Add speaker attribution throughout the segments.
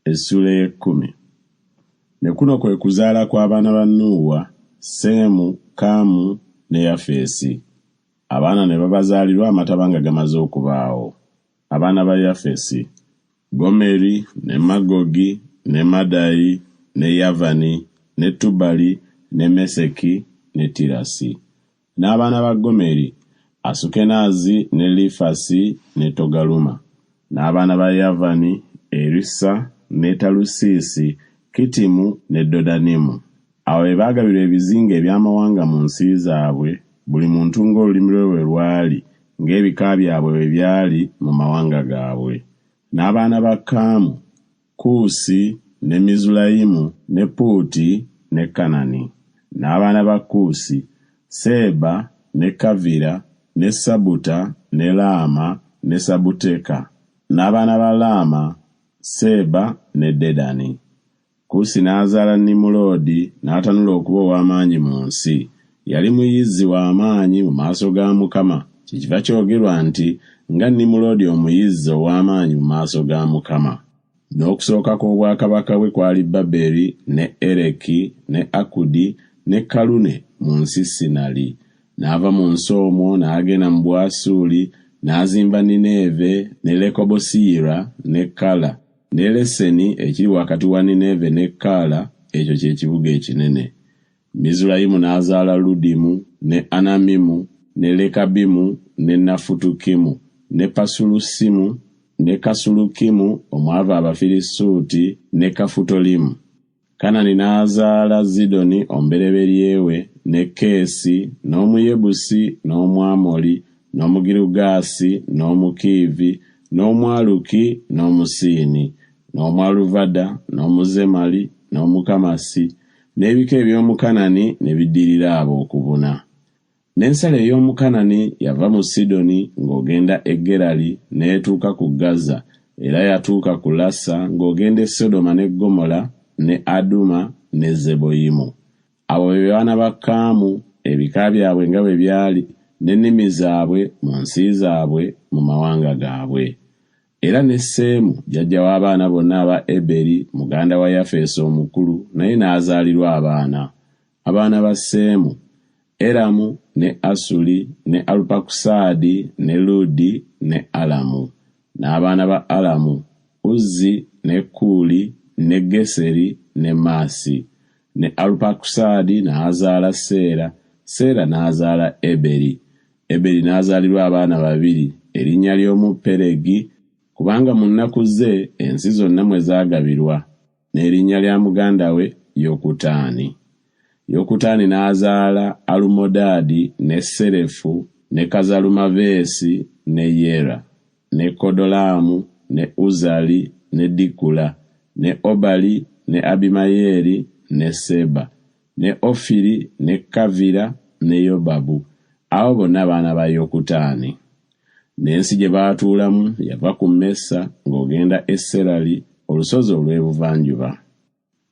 Speaker 1: Essula 10. Ne kuno kwe kuzaala kw'abaana ba Nuuwa, Seemu, Kaamu ne Yafeesi. Abaana ne babazaalirwa amataba nga gamaze okubaawo. Abaana ba Yafeesi: Gomeri, ne Magogi, ne Madayi, ne Yavani, ne Tubali, ne Meseki, ne Tirasi. N'abaana ba Gomeri: Asukenaazi, ne Lifasi, ne Togaluma. N'abaana ba Yavani: Erisa, ne Talusiisi, Kitimu ne Dodanimu. Awo be baagabirwa ebizinga eby'amawanga mu nsi zaabwe, buli muntu ng'olulimi lwe bwe lwali, ng'ebika byabwe bwe byali mu mawanga gaabwe. N'abaana ba Kaamu: Kuusi, ne Mizulayimu, ne Puuti, ne Kanani. N'abaana ba Kuusi: Seeba, ne Kavira, ne Sabuta, ne Laama, ne Sabuteka. N'abaana ba Laama: Seeba ne Dedani. Kuusi n'azaala Nimuloodi, n'atanula okuba ow'amaanyi mu nsi. Yali muyizzi w'amaanyi mu maaso ga Mukama. Kyekiva kyogerwa nti nga Nimuloodi omuyizzi ow'amaanyi mu maaso ga Mukama. N'okusooka kw'obwakabaka bwe kwali Baberi, ne Ereki, ne Akudi, ne Kalune mu nsi Sinali. N'ava mu nsi omwo n'agenda mu Bwasuli, n'azimba Nineeve, ne Lekobosiyira, ne Kala, ne Leseni ekiri wakati wa Nineeve ne Kala, ekyo kye kibuga ekinene. Mizulayimu n'azaala Ludimu, ne Anamimu, ne Lekabimu, ne Nafutukimu, ne Pasulusimu, ne Kasulukimu omwava Abafirisuuti, ne Kafutolimu. Kanani n'azaala Zidoni omubereberyewe, ne Keesi, n'Omuyebusi, n'Omwamoli, n'Omugirugaasi, n'Omukiivi, n'Omwaluki, n'Omusiini, n'Omwaluvada, n'Omuzemali, n'Omukamasi, n'ebika eby'Omukanani ne biddirira abo okubuna. N'ensalo ey'Omukanani yava mu Sidoni ng'ogenda e Gerali n'etuuka ku Gaza, era yatuuka ku Lasa ng'ogenda e Sodoma ne Ggomola, ne Aduma ne Zeboyimu. Abo be baana ba Kaamu, ebika byabwe nga bwe byali, n'ennimi zaabwe mu nsi zaabwe mu mawanga gaabwe. Era ne Seemu jjajja w'abaana bonna aba Eberi muganda wa Yafeesi omukulu, naye n'azaalirwa abaana. Abaana ba Seemu: Eramu, ne Asuli, ne Alupakusaadi, ne Ludi, ne Alamu. N'abaana ba Alamu: Uzzi, ne Kuuli, ne Geseri, ne Maasi. Ne Alupakusaadi n'azaala Seera, Seera n'azaala Eberi. Eberi n'azaalirwa abaana babiri, erinnya ly'omu Peregi, kubanga mu nnaku ze ensi zonna mwe zaagabirwa, n'erinnya lya muganda we Yokutaani. Yokutaani n'azaala Alumodaadi, ne Serefu, ne Kazalumaveesi, ne Yera, ne Kodolaamu, ne Uzali, ne Dikula, ne Obali, ne Abimayeri, ne Seba, ne Ofiri, ne Kavira, ne Yobabu. Abo bonna baana ba Yokutaani. N'ensi gye baatuulamu yava ku Mesa ng'ogenda e Serali, olusozi olw'ebuvanjuba.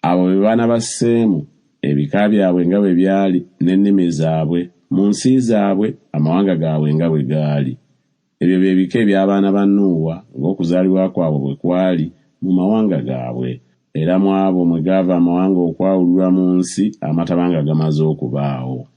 Speaker 1: Abo be baana ba Seemu, ebika byabwe nga bwe byali, n'ennimi zaabwe, mu nsi zaabwe, amawanga gaabwe nga bwe gaali. Ebyo bye bika eby'abaana ba Nuuwa ng'okuzaalibwa kwabwe bwe kwali mu mawanga gaabwe, era mu abo mwe gaava amawanga okwawulirwa mu nsi amataba nga gamaze okubaawo.